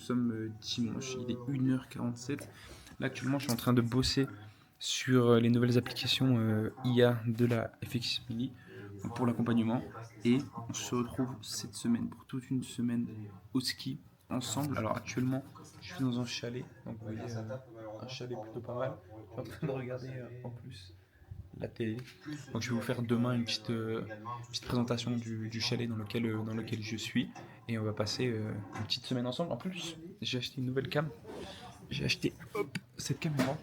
sommes dimanche, il est 1h47. Là actuellement je suis en train de bosser sur les nouvelles applications IA de la FX Mini pour l'accompagnement. Et on se retrouve cette semaine pour toute une semaine au ski ensemble. Alors actuellement je suis dans un chalet, donc vous voyez un chalet plutôt pas mal. Je suis en train de regarder en plus la télé. Donc je vais vous faire demain une petite présentation du chalet dans lequel je suis. Et on va passer une petite semaine ensemble. En plus, j'ai acheté une nouvelle cam. J'ai acheté cette caméra,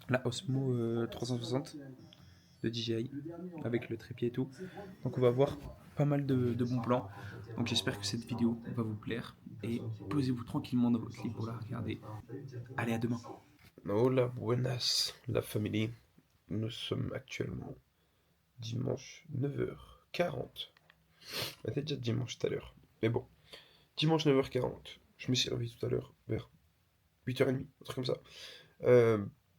la Osmo 360 de DJI, avec le trépied et tout. Donc on va voir pas mal de bons plans. Donc j'espère que cette vidéo va vous plaire. Et posez-vous tranquillement dans votre lit pour la regarder. Allez, à demain. Hola, buenas, la famille. Nous sommes actuellement dimanche 9h40. C'était déjà dimanche tout à l'heure. Mais bon, dimanche 9h40. Je me suis réveillé tout à l'heure vers 8h30, un truc comme ça.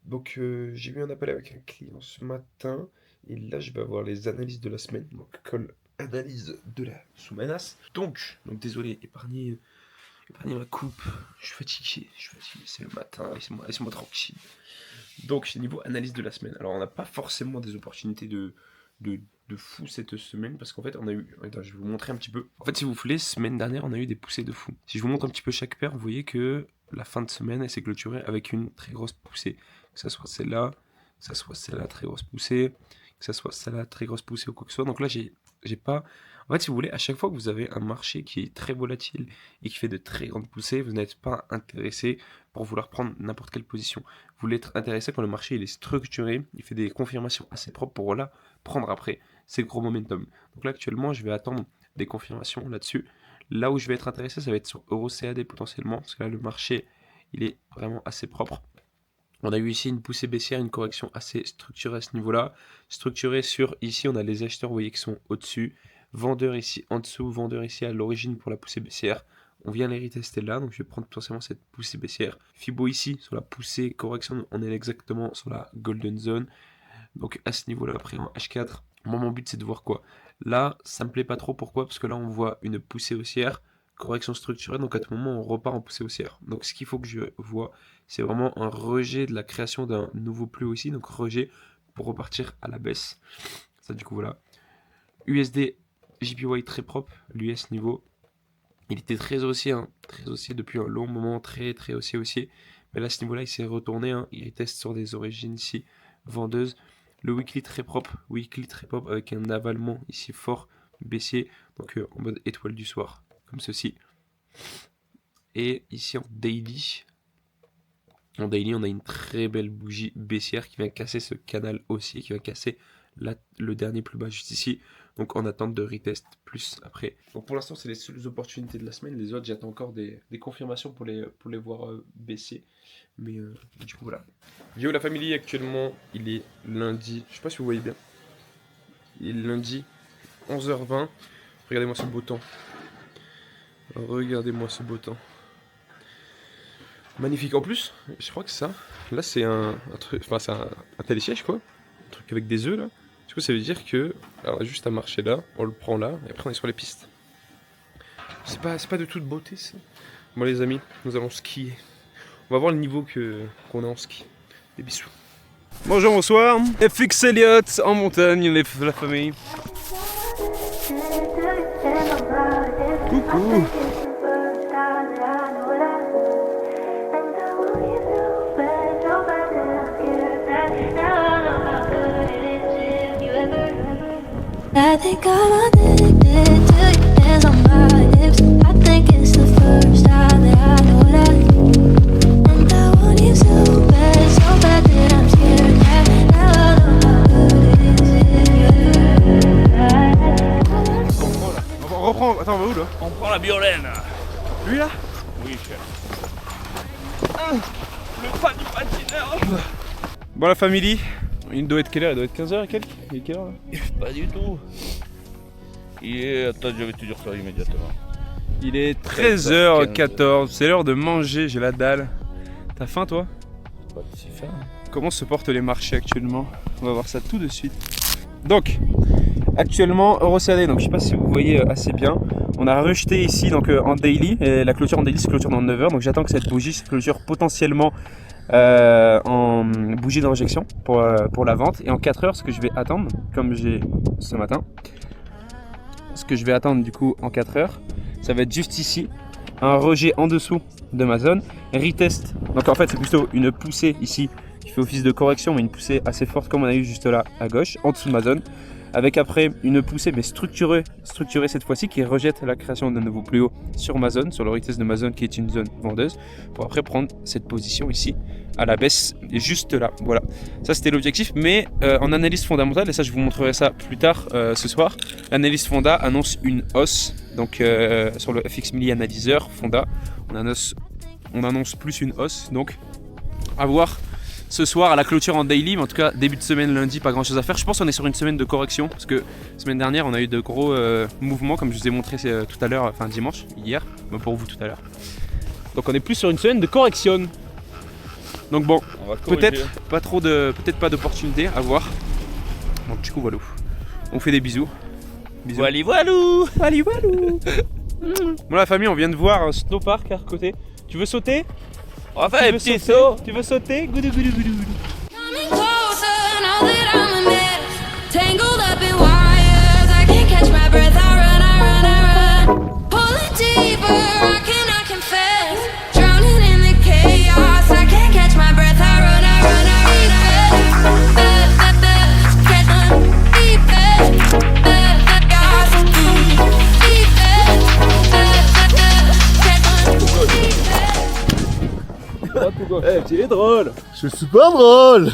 Donc j'ai eu un appel avec un client ce matin. Et là, je vais avoir les analyses de la semaine. Donc, call analyse de la sous-menace. Donc désolé, épargnez ma coupe. Je suis fatigué, c'est le matin, laissez-moi tranquille. Donc niveau analyse de la semaine, alors on n'a pas forcément des opportunités de fou cette semaine, parce qu'en fait on a eu, attends, je vais vous montrer un petit peu. En fait si vous voulez, semaine dernière on a eu des poussées de fou. Si je vous montre un petit peu chaque paire, vous voyez que la fin de semaine elle s'est clôturée avec une très grosse poussée. Que ça soit celle-là, que ça soit celle-là très grosse poussée, que ça soit celle-là très grosse poussée ou quoi que ce soit. Donc là j'ai pas... En fait, si vous voulez, à chaque fois que vous avez un marché qui est très volatile et qui fait de très grandes poussées, vous n'êtes pas intéressé pour vouloir prendre n'importe quelle position. Vous voulez être intéressé quand le marché il est structuré, il fait des confirmations assez propres pour là prendre après. C'est le gros momentum. Donc là, actuellement, je vais attendre des confirmations là-dessus. Là où je vais être intéressé, ça va être sur EuroCAD potentiellement, parce que là, le marché, il est vraiment assez propre. On a eu ici une poussée baissière, une correction assez structurée à ce niveau-là. Structurée sur, ici, on a les acheteurs, vous voyez, qui sont au-dessus. Vendeur ici en dessous, vendeur ici à l'origine pour la poussée baissière. On vient les retester là, donc je vais prendre potentiellement cette poussée baissière. Fibo ici, sur la poussée correction, on est exactement sur la golden zone. Donc à ce niveau-là, après en H4, moi mon but c'est de voir quoi. Là, ça me plaît pas trop, pourquoi? Parce que là on voit une poussée haussière, correction structurée, donc à tout moment on repart en poussée haussière. Donc ce qu'il faut que je vois, c'est vraiment un rejet de la création d'un nouveau plus haut ici, donc rejet pour repartir à la baisse. Ça du coup voilà. USD JPY très propre, l'US niveau, il était très haussier depuis un long moment, très haussier aussi, mais là à ce niveau là il s'est retourné, il reteste sur des origines ici, vendeuses, le weekly très propre avec un avalement ici fort, baissier, donc en mode étoile du soir, comme ceci, et ici en daily on a une très belle bougie baissière qui vient casser ce canal haussier, qui va casser le dernier plus bas juste ici, donc en attente de retest plus après. Donc pour l'instant c'est les seules opportunités de la semaine, les autres j'attends encore des confirmations pour les voir baisser, mais du coup voilà. Yo la famille, actuellement il est lundi, je sais pas si vous voyez bien, il est lundi 11h20, regardez-moi ce beau temps, magnifique. En plus je crois que ça, là c'est un truc, enfin c'est un télésiège quoi, un truc avec des œufs là. Du coup ça veut dire que, alors on a juste à marcher là, on le prend là, et après on est sur les pistes. C'est pas de toute beauté ça. Bon les amis, nous allons skier. On va voir le niveau qu'on a en ski. Des bisous. Bonjour, bonsoir. FX Elliott en montagne, la famille. Coucou. I think I'm addicted to your hands on my hips. I think it's the first time that I know that. And I want you so bad that I'm scared. Now I know how good it is if you ever. On reprend, attends, on va où là? On prend la Biolène. Lui là? Oui, cher. Le pas du patineur. Bon la famille, il doit être quelle heure? Il doit être 15h et quelques? Il est quelle heure là? Pas du tout. Il est... Attends, je vais te dire ça immédiatement. Il est 13h14, c'est l'heure de manger, j'ai la dalle. T'as faim toi? Pas de si faire. Comment se portent les marchés actuellement? On va voir ça tout de suite. Donc, actuellement, EuroCAD, donc je sais pas si vous voyez assez bien, On a rejeté ici donc en daily, et la clôture en daily se clôture dans 9 heures, donc j'attends que cette bougie se clôture potentiellement en bougie d'injection pour la vente. Et en 4 heures, ce que je vais attendre, comme j'ai ce matin, ce que je vais attendre du coup en 4 heures, ça va être juste ici, un rejet en dessous de ma zone, retest. Donc en fait c'est plutôt une poussée ici qui fait office de correction, mais une poussée assez forte comme on a eu juste là à gauche, en dessous de ma zone. Avec après une poussée mais structurée cette fois-ci qui rejette la création d'un nouveau plus haut sur ma zone, sur le retest de ma zone qui est une zone vendeuse, pour après prendre cette position ici à la baisse, et juste là, voilà. Ça c'était l'objectif, mais en analyse fondamentale, et ça je vous montrerai ça plus tard ce soir, l'analyse fonda annonce une hausse, donc sur le FX Milli Analyzer fonda, on annonce plus une hausse, donc à voir ce soir à la clôture en daily, mais en tout cas début de semaine lundi, pas grand chose à faire. Je pense qu'on est sur une semaine de correction parce que semaine dernière on a eu de gros mouvements comme je vous ai montré tout à l'heure, enfin dimanche, hier, mais pour vous tout à l'heure. Donc on est plus sur une semaine de correction. Donc bon, peut-être pas d'opportunité à voir. Donc du coup voilà, on fait des bisous. Bisous. Wally voilou. Wally walou. Bon la famille, on vient de voir un snowpark à côté. Tu veux sauter? On va faire un petit saut. Tu veux sauter? Goudou goudou goudou goudou. Coming closer, know that I'm a mess. Tangled up in wires, I can't catch my breath. I run, I run, I run. Pulling deeper, I cannot confess. Drowning in the chaos, I can't catch my breath. I run, I run, I run, I run. Get them deeper, chaos. Eh, tu es drôle. Je suis super drôle.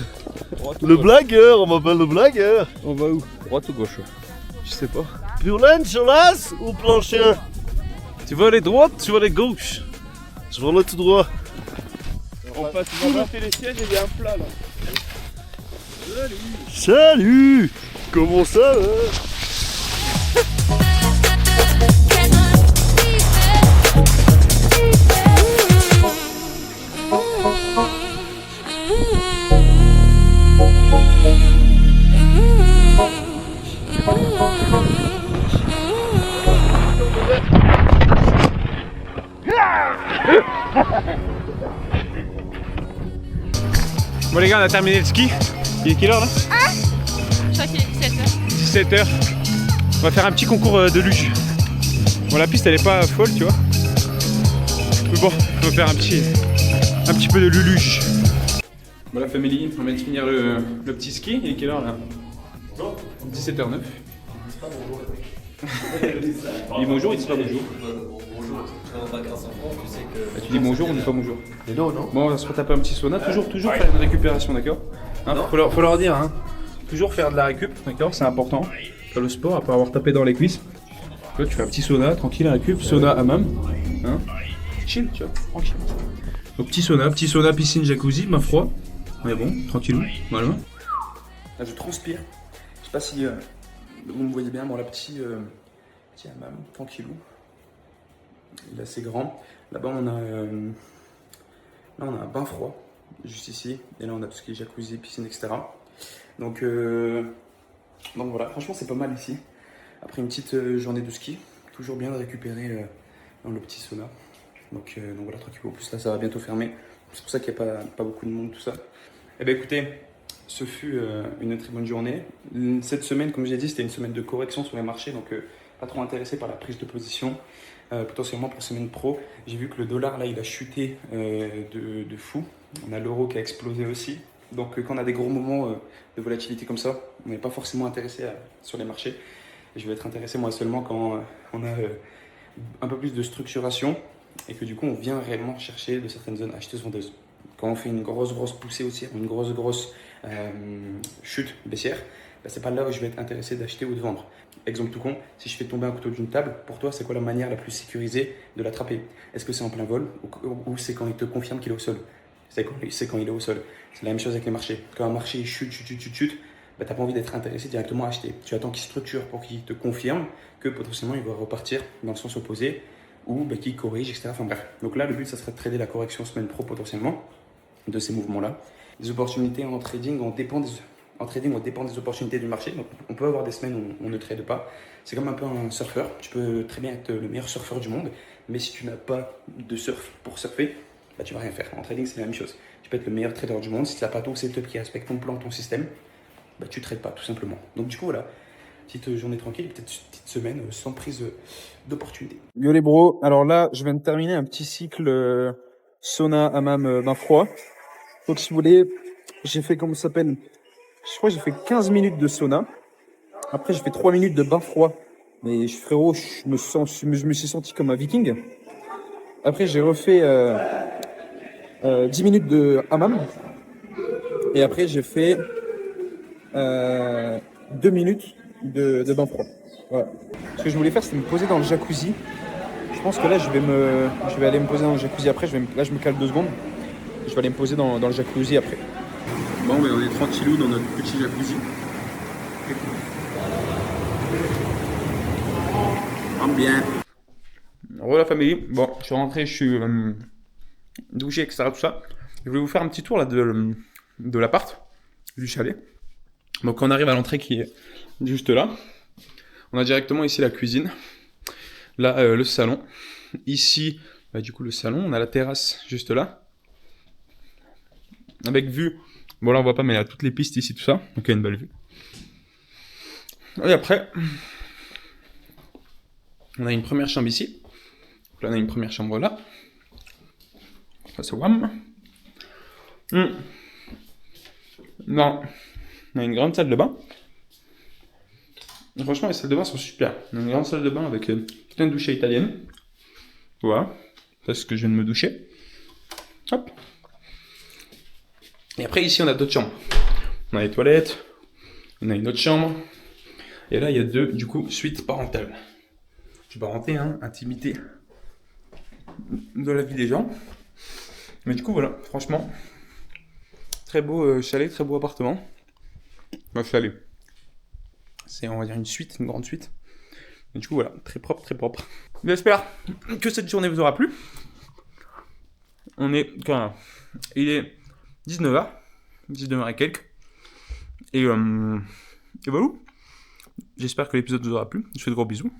Le blagueur, on m'appelle le blagueur. On va où? Droite ou gauche? Je sais pas. Purlaine sur l'as ou planchien? Tu veux aller droite, tu veux aller gauche? Je vais aller tout droit. On passe tout monter les sièges et il y a un plat là. Salut. Comment ça va? Bon les gars, on a terminé le ski. Il est quelle heure là? Je crois qu'il est 17h. 17h. On va faire un petit concours de luge. Bon la piste elle est pas folle tu vois. Mais bon, on va faire un petit peu de luluge. Bon la famille, on vient de finir le petit ski. Il est quelle heure là? 17h09. Il dit bonjour, il dit pas bonjour. Bah, tu dis bonjour, on dit pas bonjour. Hello, non? Bon, on va se retaper un petit sauna. Toujours faire une récupération, d'accord? Hein, faut leur dire, hein. Toujours faire de la récup, d'accord? C'est important. Faire le sport, après avoir tapé dans les cuisses. Là, tu fais un petit sauna, tranquille, récup, sauna, hammam. Hein? Chill, tu vois, tranquille. Donc, petit sauna, piscine, jacuzzi, main froid. Mais bon, tranquillou, voilà. Là, je transpire. Je sais pas si vous me voyez bien, bon, la petit hammam, tranquillou. Il est assez grand. Là-bas, on a un bain froid, juste ici. Et là, on a tout ce qui est jacuzzi, piscine, etc. Donc voilà, franchement, c'est pas mal ici. Après une petite journée de ski, toujours bien de récupérer dans le petit sauna. Donc voilà, tranquille. En plus, là, ça va bientôt fermer. C'est pour ça qu'il n'y a pas beaucoup de monde, tout ça. Eh bien, écoutez, ce fut une très bonne journée. Cette semaine, comme j'ai dit, c'était une semaine de correction sur les marchés. Donc, pas trop intéressé par la prise de position. Potentiellement pour semaine pro, j'ai vu que le dollar là il a chuté de fou. On a l'euro qui a explosé aussi. Donc quand on a des gros moments de volatilité comme ça, on n'est pas forcément intéressé sur les marchés. Et je vais être intéressé moi seulement quand on a un peu plus de structuration et que du coup on vient réellement chercher de certaines zones acheteuses-vendeuses. Quand on fait une grosse poussée haussière, une grosse chute baissière, bah, c'est pas là où je vais être intéressé d'acheter ou de vendre. Exemple tout con, si je fais tomber un couteau d'une table, pour toi, c'est quoi la manière la plus sécurisée de l'attraper? Est-ce que c'est en plein vol ou c'est quand il te confirme qu'il est au sol? C'est quand il est au sol. C'est la même chose avec les marchés. Quand un marché chute, bah, tu n'as pas envie d'être intéressé directement à acheter. Tu attends qu'il structure pour qu'il te confirme que potentiellement il va repartir dans le sens opposé ou bah, qu'il corrige, etc. Enfin bref. Donc là, le but, ça serait de trader la correction semaine pro potentiellement de ces mouvements-là. Les opportunités en trading, on dépend En trading, on dépend des opportunités du marché. Donc, on peut avoir des semaines où on ne trade pas. C'est comme un peu un surfeur. Tu peux très bien être le meilleur surfeur du monde, mais si tu n'as pas de surf pour surfer, bah, tu vas rien faire. En trading, c'est la même chose. Tu peux être le meilleur trader du monde. Si tu n'as pas ton setup qui respecte ton plan, ton système, bah, tu ne trades pas, tout simplement. Donc, du coup, voilà. Petite journée tranquille, peut-être une petite semaine sans prise d'opportunité. Yo les bros, alors là, je viens de terminer un petit cycle sauna, hammam, bain froid. Donc si vous voulez, j'ai fait, comment ça s'appelle, je crois que j'ai fait 15 minutes de sauna. Après, j'ai fait 3 minutes de bain froid. Mais frérot, je me suis senti comme un viking. Après, j'ai refait 10 minutes de hammam. Et après, j'ai fait 2 minutes de bain froid. Voilà. Ce que je voulais faire, c'était me poser dans le jacuzzi. Je pense que là, je vais aller me poser dans le jacuzzi après. Là, je me cale 2 secondes. Je vais aller me poser dans le jacuzzi après. Bon, mais on est tranquillou dans notre petit jacuzzi. Bien. Voilà la famille. Bon, je suis rentré, je suis douché, etc. Tout ça. Je voulais vous faire un petit tour là de l'appart, du chalet. Donc on arrive à l'entrée qui est juste là. On a directement ici la cuisine. Là, le salon. Ici, bah, du coup, le salon. On a la terrasse juste là. Avec vue. Bon, là, on voit pas, mais il y a toutes les pistes ici, tout ça. Donc, il y a une belle vue. Et après, on a une première chambre ici. Donc là, on a une première chambre là. Ça, c'est wham. Non. On a une grande salle de bain. Et franchement, les salles de bain sont super. On a une grande salle de bain avec plein de douches italiennes. Voilà. Parce que je viens de me doucher. Hop. Et après, ici, on a d'autres chambres. On a les toilettes. On a une autre chambre. Et là, il y a deux, du coup, suites parentales. Je vais pas rentrer, hein, intimité de la vie des gens. Mais du coup, voilà, franchement, très beau chalet, très beau appartement. Enfin, chalet. C'est, on va dire, une suite, une grande suite. Mais du coup, voilà, très propre, très propre. J'espère que cette journée vous aura plu. On est, quand il est 19h, 19h et quelques. Et voilà. J'espère que l'épisode vous aura plu. Je vous fais de gros bisous.